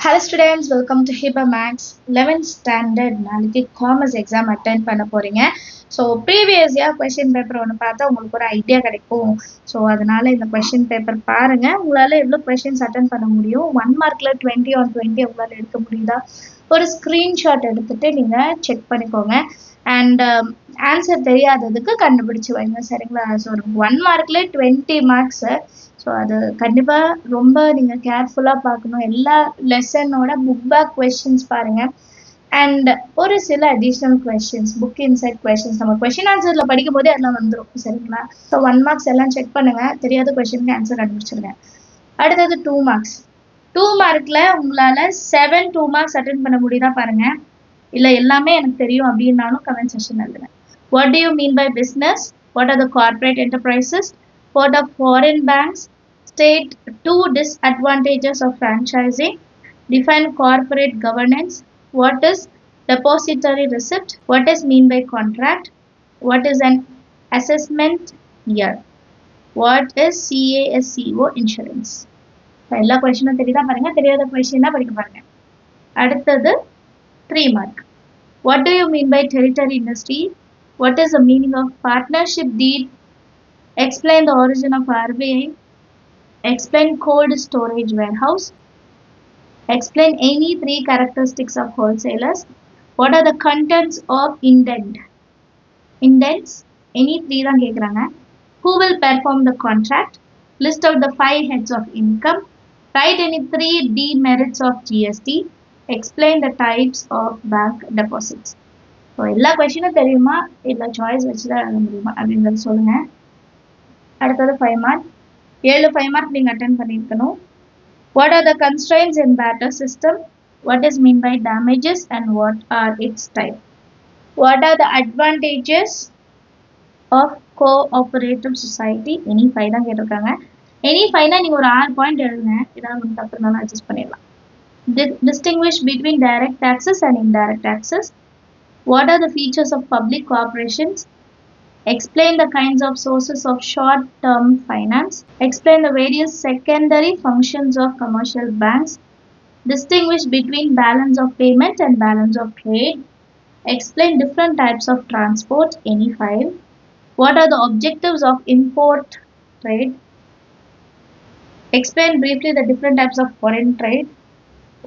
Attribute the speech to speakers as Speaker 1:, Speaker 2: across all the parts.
Speaker 1: Hello students, welcome to Hiba Max 11th standard நாளைக்கு commerce exam attend பண்ண போறீங்க. So previous year question paper ஒன்று பார்த்தா உங்களுக்கு ஒரு ஐடியா கிடைக்கும். ஸோ அதனால இந்த கொஸ்டின் பேப்பர் பாருங்க. உங்களால் எவ்வளோ கொஸ்டின்ஸ் அட்டென்ட் பண்ண முடியும், 1 மார்க்கில் 20 on 20 உங்களால் எடுக்க முடியுதா, ஒரு ஸ்க்ரீன்ஷாட் எடுத்துட்டு நீங்கள் செக் பண்ணிக்கோங்க. அண்ட் ஆன்சர் தெரியாததுக்கு கண்டுபிடிச்சு வைங்க, சரிங்களா? ஸோ ஒரு 1 மார்க்கில் 20 மார்க்ஸு. ஸோ அது கண்டிப்பாக ரொம்ப நீங்கள் கேர்ஃபுல்லாக பார்க்கணும். எல்லா லெசனோட புக் பேக் கொஸ்டின்ஸ் பாருங்கள். அண்ட் ஒரு சில additional questions, book inside questions நம்ம கொஸ்டின் ஆன்சரில் படிக்கும் போதே அதெல்லாம் வந்துடும், சரிங்களா? ஸோ 1 மார்க்ஸ் எல்லாம் செக் பண்ணுங்கள், தெரியாத கொஸ்டினுக்கு ஆன்சர் கண்டுபிடிச்சிருங்க. அடுத்தது 2 மார்க்ஸ். 2 மார்க்கில் உங்களால் 7 2 மார்க்ஸ் அட்டென்ட் பண்ண முடியுதா பாருங்கள். இல்லை எல்லாமே எனக்கு தெரியும் அப்படின்னாலும் கமெண்ட் செக்ஷன் எழுதுங்க. What do you mean by business? What are the corporate enterprises? What are foreign banks? State 2 disadvantages of franchising. Define corporate governance. What is depository receipt? What is mean by contract? What is an assessment year? What is CASCO insurance? எல்லா கொஸ்டினும் தெரியுதா பாருங்க, தெரியாத question தான் படிக்க பாருங்க. அடுத்தது 3 mark. What do you mean by territory industry? What is the meaning of partnership deed? Explain the origin of RBI. Explain cold storage warehouse. Explain any 3 characteristics of wholesalers. What are the contents of indent? Indents, any 3 தான் கேக்குறாங்க. Who will perform the contract? List out the 5 heads of income. Write any 3 demerits of GST. Explain the types of bank deposits. So எல்லா கொஸ்டினும் தெரியுமா, இல்லை choice வச்சு தான் எழுத முடியுமா அப்படிங்கிறது சொல்லுங்கள். அடுத்தது 5 மார்க். 7 5 மார்க் நீங்கள் அட்டென்ட் பண்ணியிருக்கணும். What are the constraints in barter system? What is mean by damages and what are its type? What are the advantages of cooperative society? Any 5 தான் கேட்டிருக்காங்க. எனி 5னா நீங்கள் ஒரு 6 பாயிண்ட் எழுதுங்க, ஏதாவது ஒன்று தப்பு இருந்தாலும் அட்ஜஸ்ட் பண்ணிடலாம். Distinguish between direct taxes and indirect taxes. What are the features of public corporations? Explain the kinds of sources of short-term finance. Explain the various secondary functions of commercial banks. Distinguish between balance of payment and balance of trade. Explain different types of transport, any 5. What are the objectives of import trade? Explain briefly the different types of foreign trade.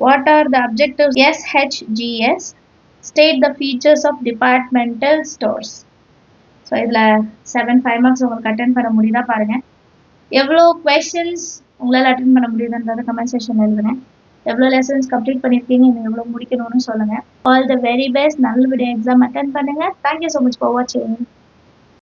Speaker 1: What are the objectives SHGS? State the features of departmental stores. So இதில் 7 5 marks உங்களுக்கு attend பண்ண முடியுதா பாருங்கள். எவ்வளோ questions உங்களால் attend பண்ண முடியுதுன்றதை comment section எழுதுங்க. எவ்வளோ லெசன்ஸ் கம்ப்ளீட் பண்ணியிருக்கீங்க, இன்னும் எவ்வளோ முடிக்கணும்னு சொல்லுங்கள். All the very best. நல்லபடியாக எக்ஸாம் அட்டென்ட் பண்ணுங்கள். தேங்க்யூ ஸோ மச் ஃபார் வாட்சிங்.